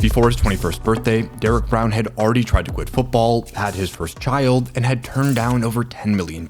Before his 21st birthday, Derrick Brown had already tried to quit football, had his first child, and had turned down over $10 million.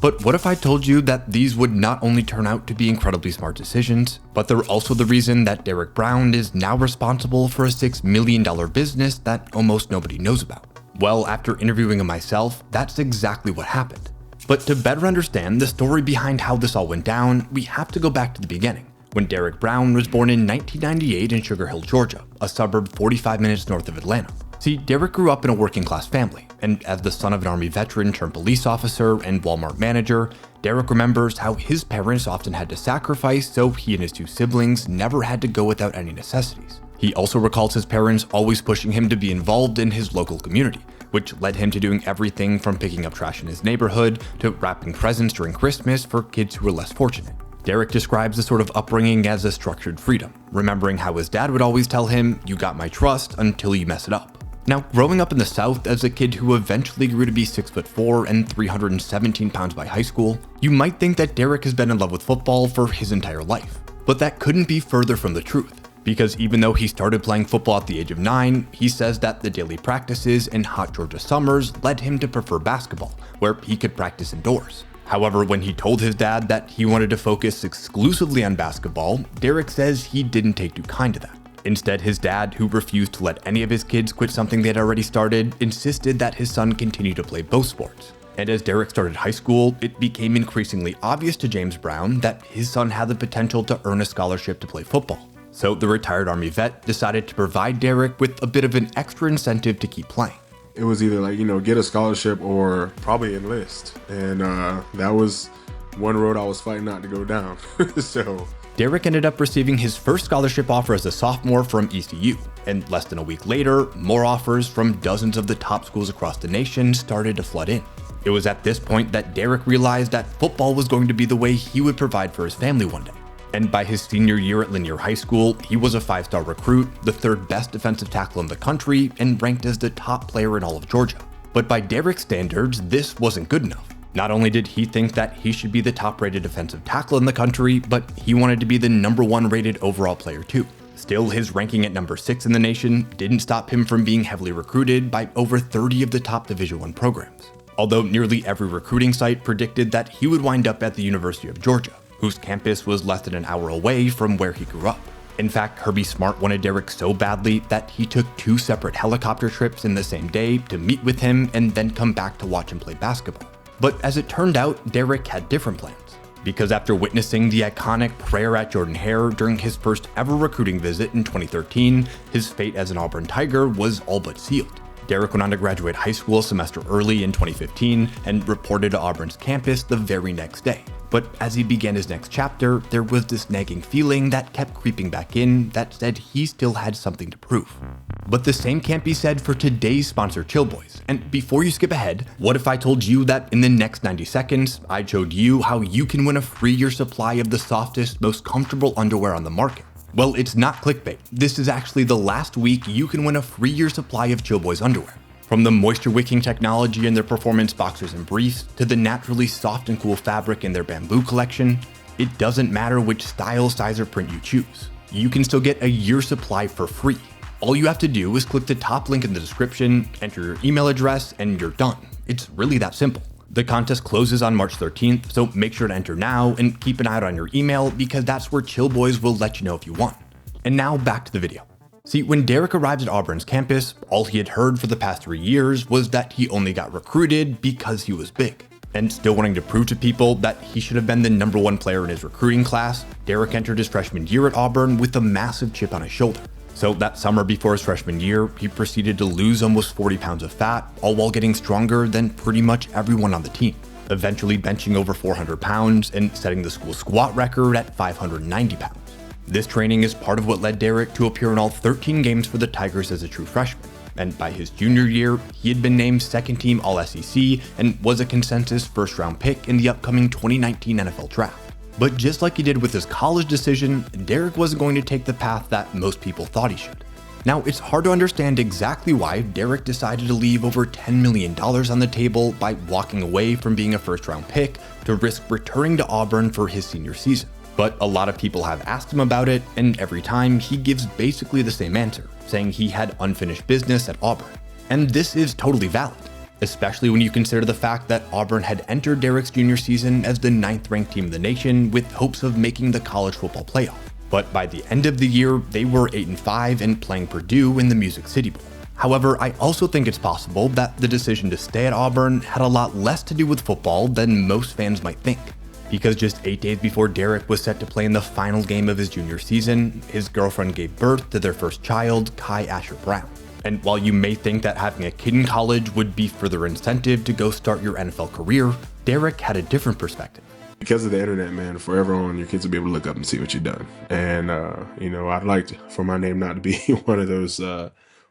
But what if I told you that these would not only turn out to be incredibly smart decisions, but they're also the reason that Derrick Brown is now responsible for a $6 million business that almost nobody knows about? Well, after interviewing him myself, that's exactly what happened. But to better understand the story behind how this all went down, we have to go back to the beginning, when Derrick Brown was born in 1998 in Sugar Hill, Georgia, a suburb 45 minutes north of Atlanta. See, Derrick grew up in a working class family, and as the son of an Army veteran turned police officer and Walmart manager, Derrick remembers how his parents often had to sacrifice so he and his two siblings never had to go without any necessities. He also recalls his parents always pushing him to be involved in his local community, which led him to doing everything from picking up trash in his neighborhood to wrapping presents during Christmas for kids who were less fortunate. Derrick describes the sort of upbringing as a structured freedom, remembering how his dad would always tell him, "You got my trust until you mess it up." Now, growing up in the South as a kid who eventually grew to be 6'4" and 317 pounds by high school, you might think that Derrick has been in love with football for his entire life. But that couldn't be further from the truth, because even though he started playing football at the age of 9, he says that the daily practices and hot Georgia summers led him to prefer basketball, where he could practice indoors. However, when he told his dad that he wanted to focus exclusively on basketball, Derrick says he didn't take too kind to that. Instead, his dad, who refused to let any of his kids quit something they had already started, insisted that his son continue to play both sports. And as Derrick started high school, it became increasingly obvious to James Brown that his son had the potential to earn a scholarship to play football. So the retired Army vet decided to provide Derrick with a bit of an extra incentive to keep playing. It was either get a scholarship or probably enlist. And that was one road I was fighting not to go down. So Derrick ended up receiving his first scholarship offer as a sophomore from ECU, and less than a week later, more offers from dozens of the top schools across the nation started to flood in. It was at this point that Derrick realized that football was going to be the way he would provide for his family one day. And by his senior year at Lanier High School, he was a 5-star recruit, the 3rd best defensive tackle in the country, and ranked as the top player in all of Georgia. But by Derrick's standards, this wasn't good enough. Not only did he think that he should be the top-rated defensive tackle in the country, but he wanted to be the number 1 rated overall player too. Still, his ranking at number 6 in the nation didn't stop him from being heavily recruited by over 30 of the top Division I programs. Although nearly every recruiting site predicted that he would wind up at the University of Georgia, whose campus was less than an hour away from where he grew up. In fact, Kirby Smart wanted Derrick so badly that he took 2 separate helicopter trips in the same day to meet with him and then come back to watch him play basketball. But as it turned out, Derrick had different plans. Because after witnessing the iconic prayer at Jordan-Hare during his first ever recruiting visit in 2013, his fate as an Auburn Tiger was all but sealed. Derrick went on to graduate high school a semester early in 2015 and reported to Auburn's campus the very next day. But as he began his next chapter, there was this nagging feeling that kept creeping back in that said he still had something to prove. But the same can't be said for today's sponsor, Chill Boys. And before you skip ahead, what if I told you that in the next 90 seconds, I showed you how you can win a free year supply of the softest, most comfortable underwear on the market? Well, it's not clickbait. This is actually the last week you can win a free year supply of Chill Boys underwear. From the moisture-wicking technology in their performance boxers and briefs to the naturally soft and cool fabric in their bamboo collection, it doesn't matter which style, size, or print you choose. You can still get a year supply for free. All you have to do is click the top link in the description, enter your email address, and you're done. It's really that simple. The contest closes on March 13th, so make sure to enter now and keep an eye out on your email because that's where Chill Boys will let you know if you won. And now back to the video. See, when Derrick arrived at Auburn's campus, all he had heard for the past 3 years was that he only got recruited because he was big. And still wanting to prove to people that he should have been the number 1 player in his recruiting class, Derrick entered his freshman year at Auburn with a massive chip on his shoulder. So that summer before his freshman year, he proceeded to lose almost 40 pounds of fat, all while getting stronger than pretty much everyone on the team, eventually benching over 400 pounds and setting the school squat record at 590 pounds. This training is part of what led Derrick to appear in all 13 games for the Tigers as a true freshman. And by his junior year, he had been named second team All-SEC and was a consensus first-round pick in the upcoming 2019 NFL Draft. But just like he did with his college decision, Derrick wasn't going to take the path that most people thought he should. Now, it's hard to understand exactly why Derrick decided to leave over $10 million on the table by walking away from being a first-round pick to risk returning to Auburn for his senior season. But a lot of people have asked him about it, and every time he gives basically the same answer, saying he had unfinished business at Auburn. And this is totally valid, especially when you consider the fact that Auburn had entered Derrick's junior season as the 9th ranked team in the nation with hopes of making the college football playoff. But by the end of the year, they were 8-5 and playing Purdue in the Music City Bowl. However, I also think it's possible that the decision to stay at Auburn had a lot less to do with football than most fans might think. Because just 8 days before Derrick was set to play in the final game of his junior season, his girlfriend gave birth to their first child, Kai Asher Brown. And while you may think that having a kid in college would be further incentive to go start your NFL career, Derrick had a different perspective. Because of the internet, man, forever on, your kids will be able to look up and see what you've done. And, I'd like for my name not to be one of those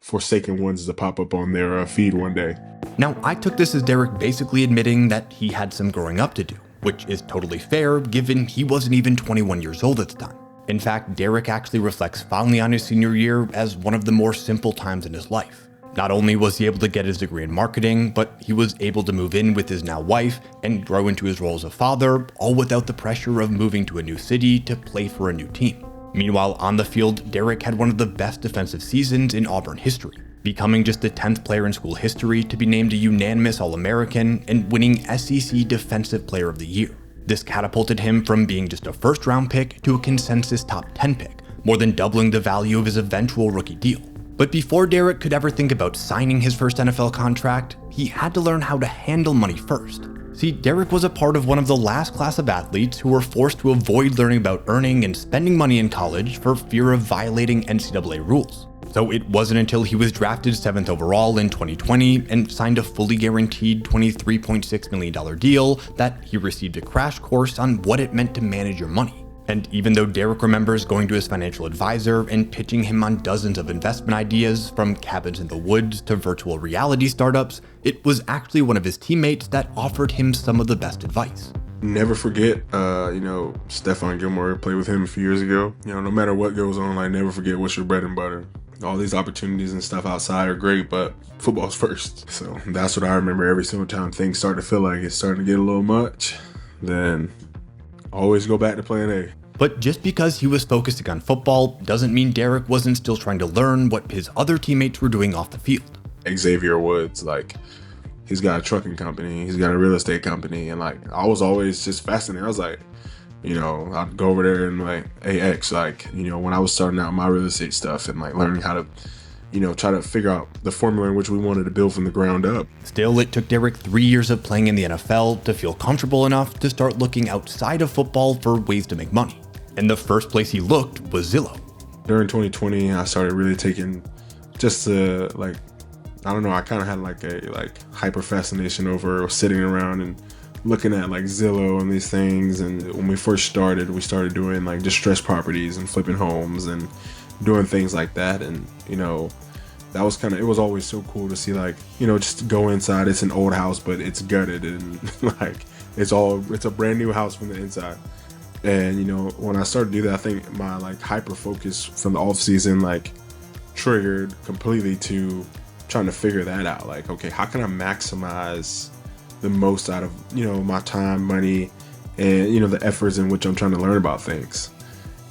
forsaken ones to pop up on their feed one day. Now, I took this as Derrick basically admitting that he had some growing up to do, which is totally fair given he wasn't even 21 years old at the time. In fact, Derrick actually reflects fondly on his senior year as one of the more simple times in his life. Not only was he able to get his degree in marketing, but he was able to move in with his now wife and grow into his role as a father, all without the pressure of moving to a new city to play for a new team. Meanwhile, on the field, Derrick had one of the best defensive seasons in Auburn history, becoming just the 10th player in school history to be named a unanimous All-American and winning SEC Defensive Player of the Year. This catapulted him from being just a first-round pick to a consensus top 10 pick, more than doubling the value of his eventual rookie deal. But before Derrick could ever think about signing his first NFL contract, he had to learn how to handle money first. See, Derrick was a part of one of the last class of athletes who were forced to avoid learning about earning and spending money in college for fear of violating NCAA rules. So it wasn't until he was drafted 7th overall in 2020 and signed a fully guaranteed $23.6 million deal that he received a crash course on what it meant to manage your money. And even though Derrick remembers going to his financial advisor and pitching him on dozens of investment ideas, from cabins in the woods to virtual reality startups, it was actually one of his teammates that offered him some of the best advice. Never forget, Stephon Gilmore, played with him a few years ago. No matter what goes on, never forget what's your bread and butter. All these opportunities and stuff outside are great, but football's first. So that's what I remember every single time things start to feel like it's starting to get a little much, then always go back to plan A. But just because he was focusing on football doesn't mean Derrick wasn't still trying to learn what his other teammates were doing off the field. Xavier Woods, he's got a trucking company, he's got a real estate company, and I was always just fascinated. I was like, I'd go over there and hey X, when I was starting out my real estate stuff and learning how to, try to figure out the formula in which we wanted to build from the ground up. Still, it took Derrick 3 years of playing in the NFL to feel comfortable enough to start looking outside of football for ways to make money. And the first place he looked was Zillow. During 2020, I started really taking just I kind of had a hyper fascination over sitting around and looking at Zillow and these things. And when we first started, we started doing distressed properties and flipping homes and doing things like that. And, that was it was always so cool to see just go inside. It's an old house, but it's gutted and it's a brand new house from the inside. And, when I started to do that, I think my hyper focus from the off season, triggered completely to trying to figure that out. Okay, how can I maximize the most out of, my time, money, and, the efforts in which I'm trying to learn about things.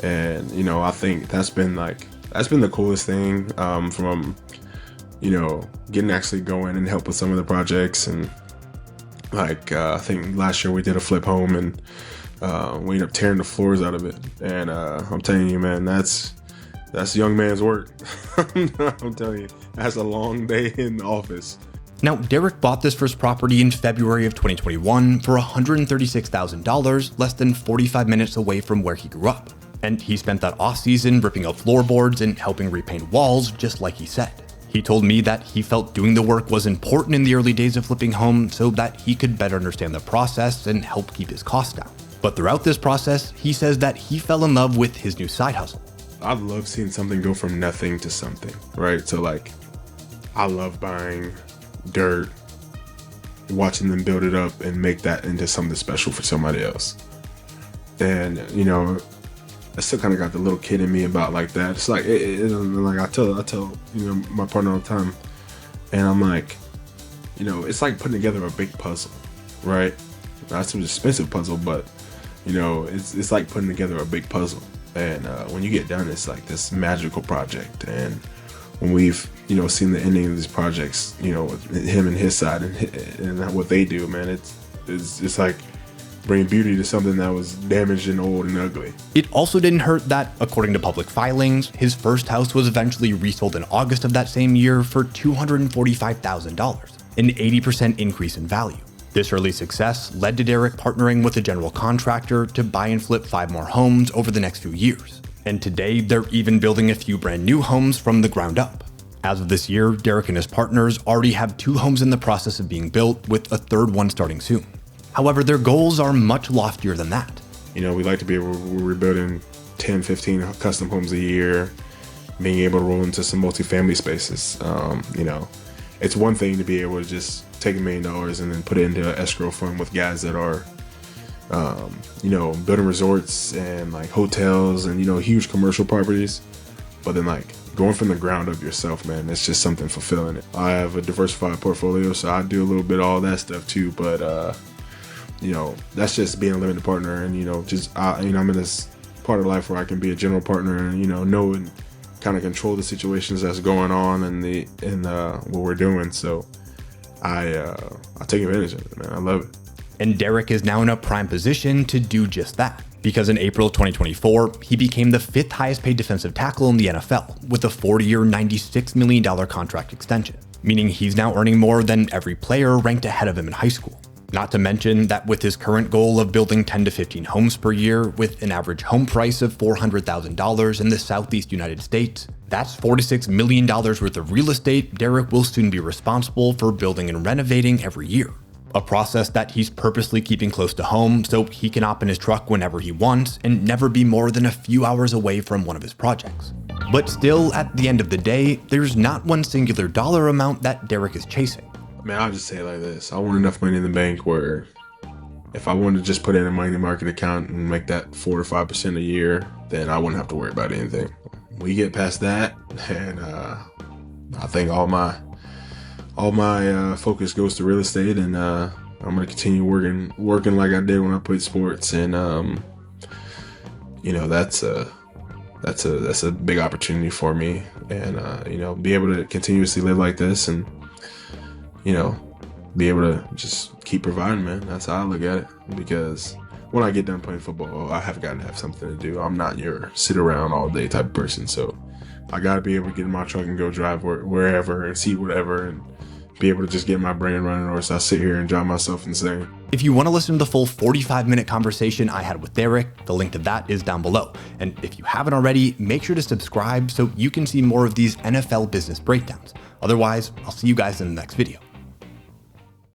And, I think that's been the coolest thing, from, getting actually going and help with some of the projects. And I think last year we did a flip home and, we ended up tearing the floors out of it. And, I'm telling you, man, that's young man's work. I'm telling you, that's a long day in the office. Now, Derrick bought this first property in February of 2021 for $136,000, less than 45 minutes away from where he grew up. And he spent that off-season ripping out floorboards and helping repaint walls, just like he said. He told me that he felt doing the work was important in the early days of flipping homes so that he could better understand the process and help keep his costs down. But throughout this process, he says that he fell in love with his new side hustle. I love seeing something go from nothing to something, right? So I love buying dirt, watching them build it up and make that into something special for somebody else. And, I still kind of got the little kid in me about that. It's I tell, my partner all the time, and I'm it's like putting together a big puzzle, right? That's an expensive puzzle, but You know, it's like putting together a big puzzle, and when you get done, it's like this magical project. And when we've, you know, seen the ending of these projects, you know, with him and his side and what they do, man, it's like bringing beauty to something that was damaged and old and ugly. It also didn't hurt that, according to public filings, his first house was eventually resold in August of that same year for $245,000, an 80% increase in value. This early success led to Derrick partnering with a general contractor to buy and flip 5 more homes over the next few years. And today, they're even building a few brand new homes from the ground up. As of this year, Derrick and his partners already have 2 homes in the process of being built, with a 3rd one starting soon. However, their goals are much loftier than that. You know, we like to be able, we're building 10, 15 custom homes a year, being able to roll into some multifamily spaces. You know, it's one thing to be able to just take $1 million and then put it into an escrow fund with guys that are, you know, building resorts and like hotels and, you know, huge commercial properties. But then like going from the ground up yourself, man, it's just something fulfilling. I have a diversified portfolio, so I do a little bit of all that stuff too. But, you know, that's just being a limited partner. And, you know, just, you know, I'm in this part of life where I can be a general partner and, you know and kind of control the situations that's going on and what we're doing. So I take advantage of it, man. I love it. And Derrick is now in a prime position to do just that, because in April 2024, he became the 5th highest paid defensive tackle in the NFL with a 4-year, $96 million contract extension, meaning he's now earning more than every player ranked ahead of him in high school. Not to mention that with his current goal of building 10 to 15 homes per year with an average home price of $400,000 in the Southeast United States, that's $4 to $6 million worth of real estate Derrick will soon be responsible for building and renovating every year. A process that he's purposely keeping close to home so he can hop in his truck whenever he wants and never be more than a few hours away from one of his projects. But still, at the end of the day, there's not one singular dollar amount that Derrick is chasing. Man, I'll just say it like this. I want enough money in the bank where if I wanted to just put in a money market account and make that 4 or 5% a year, then I wouldn't have to worry about anything. We get past that, and I think all my focus goes to real estate, and I'm gonna continue working like I did when I played sports, and you know, that's a big opportunity for me, and you know, be able to continuously live like this, and you know, be able to just keep providing, man. That's how I look at it, because when I get done playing football, I have got to have something to do. I'm not your sit around all day type of person, so I got to be able to get in my truck and go drive wherever and see whatever and be able to just get my brain running, or else I sit here and drive myself insane. If you want to listen to the full 45-minute conversation I had with Derrick, the link to that is down below. And if you haven't already, make sure to subscribe so you can see more of these NFL business breakdowns. Otherwise, I'll see you guys in the next video.